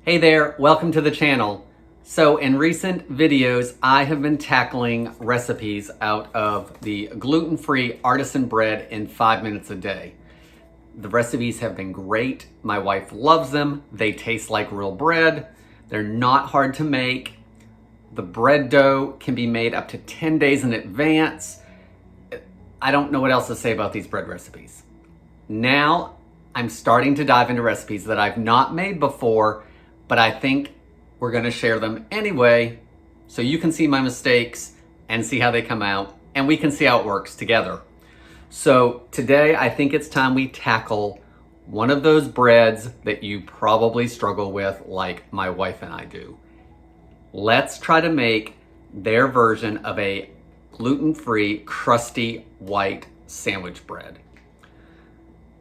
Hey there, welcome to the channel. So in recent videos, I have been tackling recipes out of the gluten-free artisan bread in 5 minutes a day. The recipes have been great. My wife loves them. They taste like real bread. They're not hard to make. The bread dough can be made up to 10 days in advance. I don't know what else to say about these bread recipes. Now I'm starting to dive into recipes that I've not made before, but I think we're gonna share them anyway, so you can see my mistakes and see how they come out, and we can see how it works together. So today, I think it's time we tackle one of those breads that you probably struggle with, like my wife and I do. Let's try to make their version of a gluten-free, crusty, white sandwich bread.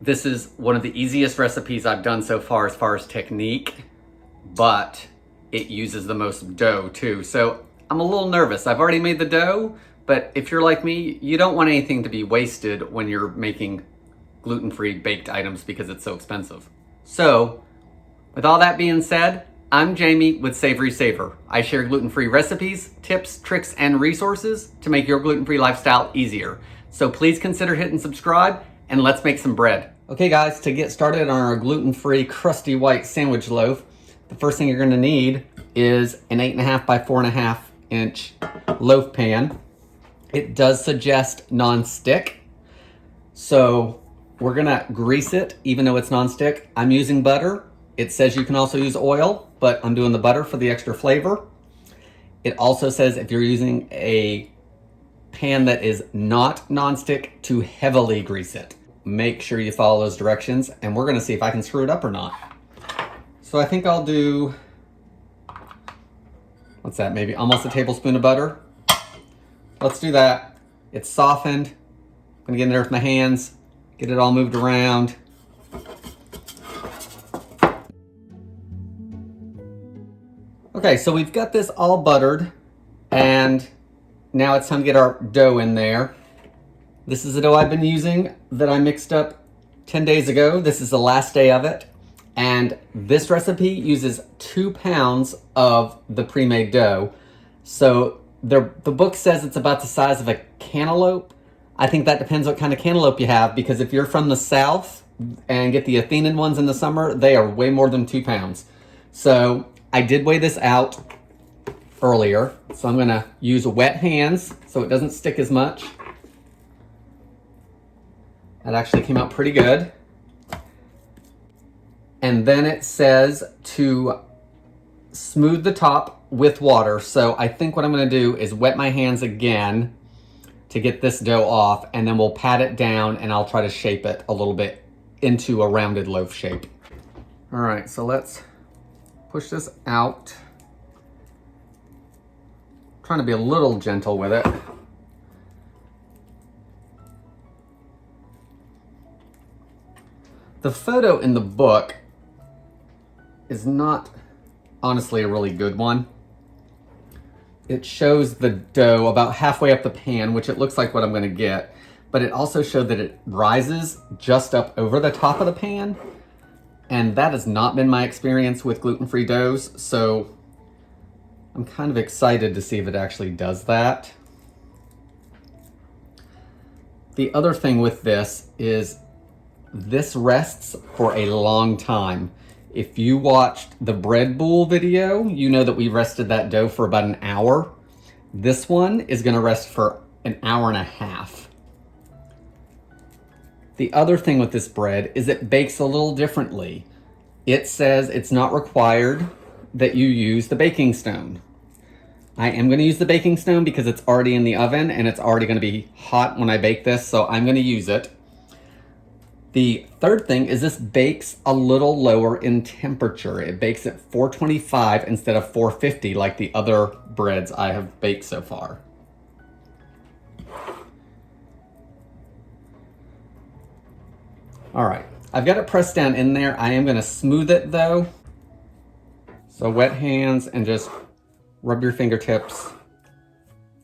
This is one of the easiest recipes I've done so far as technique, but it uses the most dough too. So I'm a little nervous. I've already made the dough, but if you're like me, you don't want anything to be wasted when you're making gluten-free baked items because it's so expensive. So with all that being said, I'm Jamie with SavorySaver. I share gluten-free recipes, tips, tricks, and resources to make your gluten-free lifestyle easier. So please consider hitting subscribe and let's make some bread. Okay guys, to get started on our gluten-free crusty white sandwich loaf, the first thing you're gonna need is an 8.5 by 4.5 inch loaf pan. It does suggest non-stick, so we're gonna grease it even though it's non-stick. I'm using butter. It says you can also use oil, but I'm doing the butter for the extra flavor. It also says if you're using a pan that is not non-stick, to heavily grease it. Make sure you follow those directions, and we're gonna see if I can screw it up or not. So I think I'll do, what's that, maybe almost a tablespoon of butter. Let's do that. It's softened. I'm gonna get in there with my hands, get it all moved around. Okay, so we've got this all buttered, and now it's time to get our dough in there. This is the dough I've been using that I mixed up 10 days ago. This is the last day of it. And this recipe uses 2 pounds of the pre-made dough. So the book says it's about the size of a cantaloupe. I think that depends what kind of cantaloupe you have, because if you're from the South and get the Athenan ones in the summer, they are way more than 2 pounds. So I did weigh this out earlier. So I'm gonna use wet hands so it doesn't stick as much. That actually came out pretty good. And then it says to smooth the top with water. So I think what I'm gonna do is wet my hands again to get this dough off, and then we'll pat it down and I'll try to shape it a little bit into a rounded loaf shape. All right, so let's push this out. I'm trying to be a little gentle with it. The photo in the book is not honestly a really good one. It shows the dough about halfway up the pan, which it looks like what I'm gonna get, but it also showed that it rises just up over the top of the pan, and that has not been my experience with gluten-free doughs, so I'm kind of excited to see if it actually does that. The other thing with this is this rests for a long time. If you watched the bread bowl video, you know that we rested that dough for about an hour. This one is gonna rest for an hour and a half. The other thing with this bread is it bakes a little differently. It says it's not required that you use the baking stone. I am gonna use the baking stone because it's already in the oven and it's already gonna be hot when I bake this, so I'm gonna use it. The third thing is this bakes a little lower in temperature. It bakes at 425 instead of 450 like the other breads I have baked so far. All right, I've got it pressed down in there. I am gonna smooth it though. So wet hands and just rub your fingertips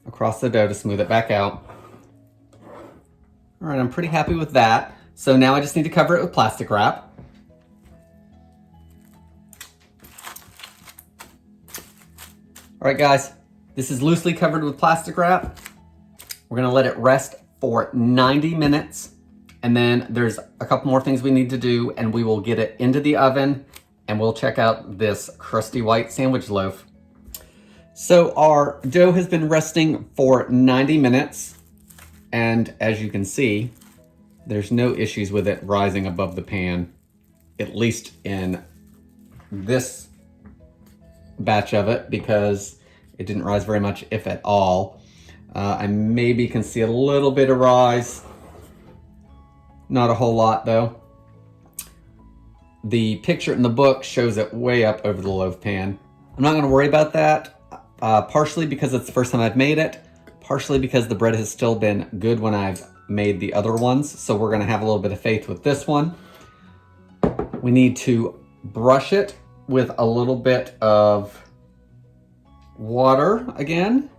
across the dough to smooth it back out. All right, I'm pretty happy with that. So now I just need to cover it with plastic wrap. All right, guys, this is loosely covered with plastic wrap. We're gonna let it rest for 90 minutes. And then there's a couple more things we need to do, and we will get it into the oven, and we'll check out this crusty white sandwich loaf. So our dough has been resting for 90 minutes. And as you can see, there's no issues with it rising above the pan, at least in this batch of it, because it didn't rise very much, if at all. I maybe can see a little bit of rise. Not a whole lot though. The picture in the book shows it way up over the loaf pan. I'm not gonna worry about that, partially because it's the first time I've made it, partially because the bread has still been good when I've made the other ones. So we're gonna have a little bit of faith with this one. We need to brush it with a little bit of water again.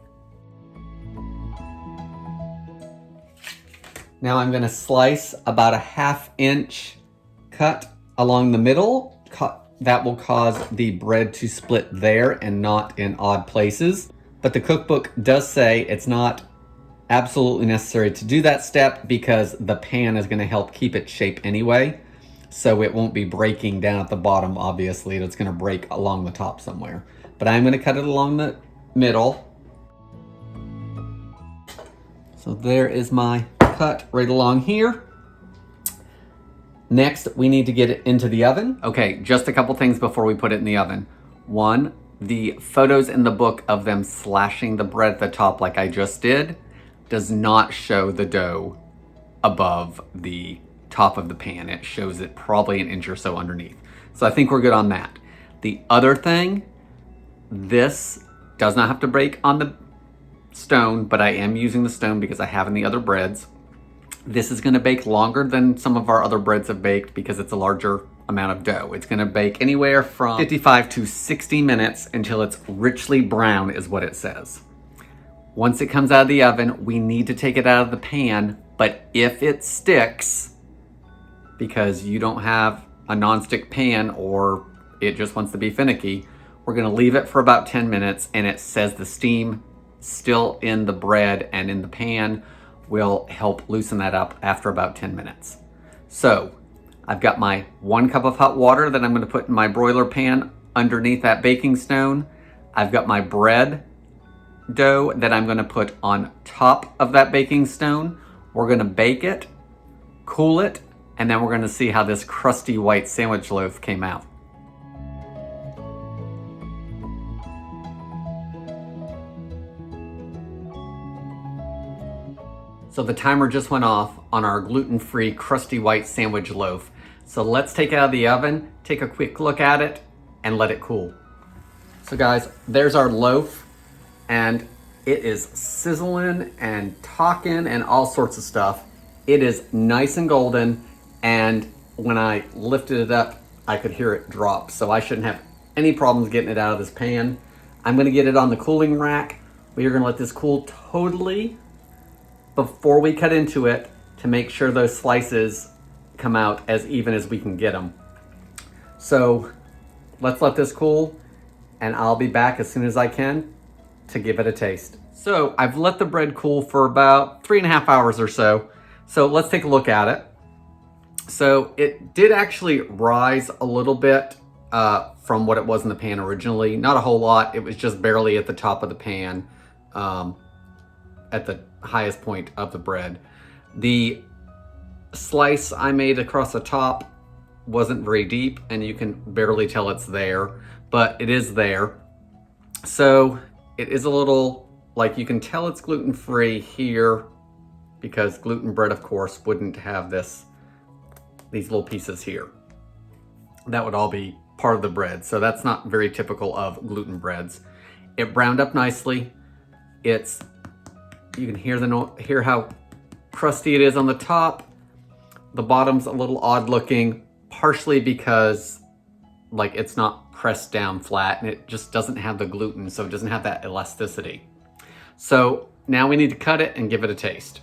Now I'm gonna slice about a 1/2 inch cut along the middle. That will cause the bread to split there and not in odd places. But the cookbook does say it's not absolutely necessary to do that step because the pan is gonna help keep its shape anyway. So it won't be breaking down at the bottom, obviously. It's gonna break along the top somewhere. But I'm gonna cut it along the middle. So there is my cut right along here. Next, we need to get it into the oven. Okay, just a couple things before we put it in the oven. One, the photos in the book of them slashing the bread at the top like I just did does not show the dough above the top of the pan. It shows it probably an inch or so underneath. So I think we're good on that. The other thing, this does not have to bake on the stone, but I am using the stone because I have in the other breads. This is gonna bake longer than some of our other breads have baked because it's a larger amount of dough. It's gonna bake anywhere from 55 to 60 minutes until it's richly brown is what it says. Once it comes out of the oven, we need to take it out of the pan, but if it sticks, because you don't have a nonstick pan or it just wants to be finicky, we're gonna leave it for about 10 minutes, and it says the steam still in the bread and in the pan will help loosen that up after about 10 minutes. So I've got my 1 cup of hot water that I'm gonna put in my broiler pan underneath that baking stone. I've got my bread dough that I'm gonna put on top of that baking stone. We're gonna bake it, cool it, and then we're gonna see how this crusty white sandwich loaf came out. So the timer just went off on our gluten-free crusty white sandwich loaf. So let's take it out of the oven, take a quick look at it, and let it cool. So guys, there's our loaf, and it is sizzling and talking and all sorts of stuff. It is nice and golden, and when I lifted it up, I could hear it drop. So I shouldn't have any problems getting it out of this pan. I'm gonna get it on the cooling rack. We are gonna let this cool totally before we cut into it to make sure those slices come out as even as we can get them. So let's let this cool, and I'll be back as soon as I can to give it a taste. So I've let the bread cool for about 3.5 hours or so. So let's take a look at it. So it did actually rise a little bit from what it was in the pan originally. Not a whole lot. It was just barely at the top of the pan, at the highest point of the bread. The slice I made across the top wasn't very deep, and you can barely tell it's there, but it is there. So it is a little, like, you can tell it's gluten-free here because gluten bread, of course, wouldn't have these little pieces here. That would all be part of the bread, so that's not very typical of gluten breads. It browned up nicely. You can hear how crusty it is on the top. The bottom's a little odd looking, partially because like it's not pressed down flat and it just doesn't have the gluten, so it doesn't have that elasticity. So now we need to cut it and give it a taste.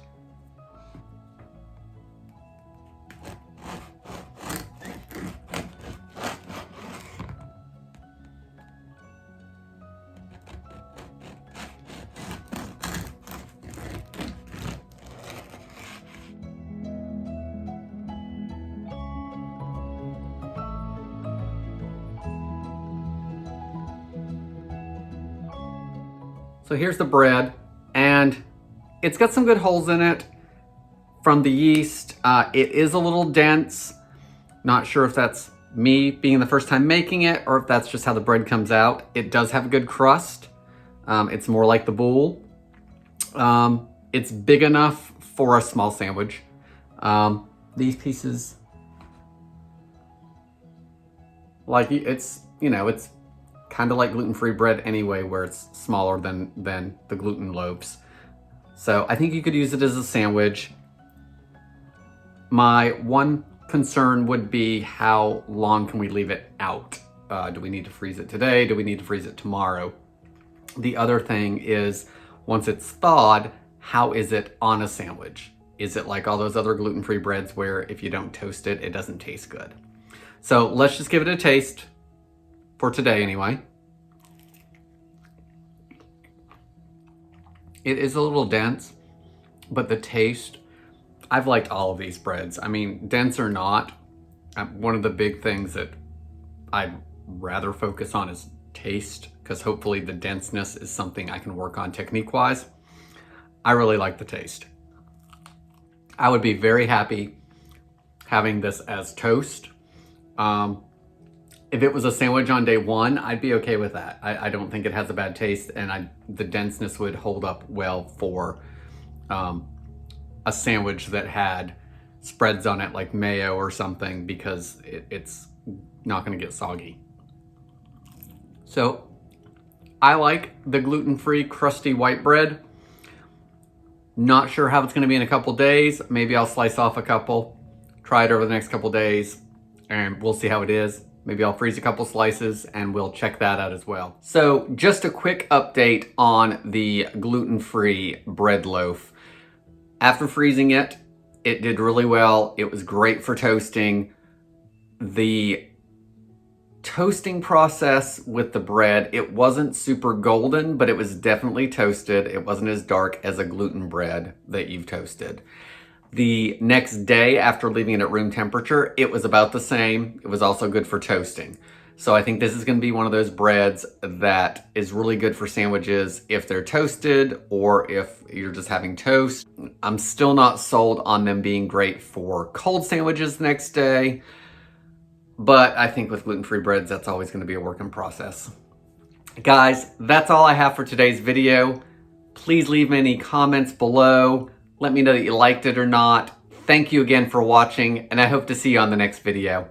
So here's the bread, and it's got some good holes in it from the yeast. It is a little dense. Not sure if that's me being the first time making it or if that's just how the bread comes out. It does have a good crust. It's more like the boule. It's big enough for a small sandwich. These pieces, like it's, you know, it's kind of like gluten-free bread anyway, where it's smaller than the gluten loaves. So I think you could use it as a sandwich. My one concern would be, how long can we leave it out? Do we need to freeze it today? Do we need to freeze it tomorrow? The other thing is, once it's thawed, how is it on a sandwich? Is it like all those other gluten-free breads where if you don't toast it, it doesn't taste good? So let's just give it a taste for today anyway. It is a little dense, but the taste, I've liked all of these breads. I mean, dense or not, one of the big things that I'd rather focus on is taste, because hopefully the denseness is something I can work on technique-wise. I really like the taste. I would be very happy having this as toast. If it was a sandwich on day one, I'd be okay with that. I don't think it has a bad taste, and the denseness would hold up well for a sandwich that had spreads on it like mayo or something, because it's not gonna get soggy. So I like the gluten-free crusty white bread. Not sure how it's gonna be in a couple days. Maybe I'll slice off a couple, try it over the next couple days, and we'll see how it is. Maybe I'll freeze a couple slices and we'll check that out as well. So just a quick update on the gluten-free bread loaf. After freezing it, it did really well. It was great for toasting. The toasting process with the bread, it wasn't super golden, but it was definitely toasted. It wasn't as dark as a gluten bread that you've toasted. The next day, after leaving it at room temperature, it was about the same. It was also good for toasting. So I think this is gonna be one of those breads that is really good for sandwiches if they're toasted or if you're just having toast. I'm still not sold on them being great for cold sandwiches the next day, but I think with gluten-free breads, that's always gonna be a work in process. Guys, that's all I have for today's video. Please leave any comments below. Let me know that you liked it or not. Thank you again for watching, and I hope to see you on the next video.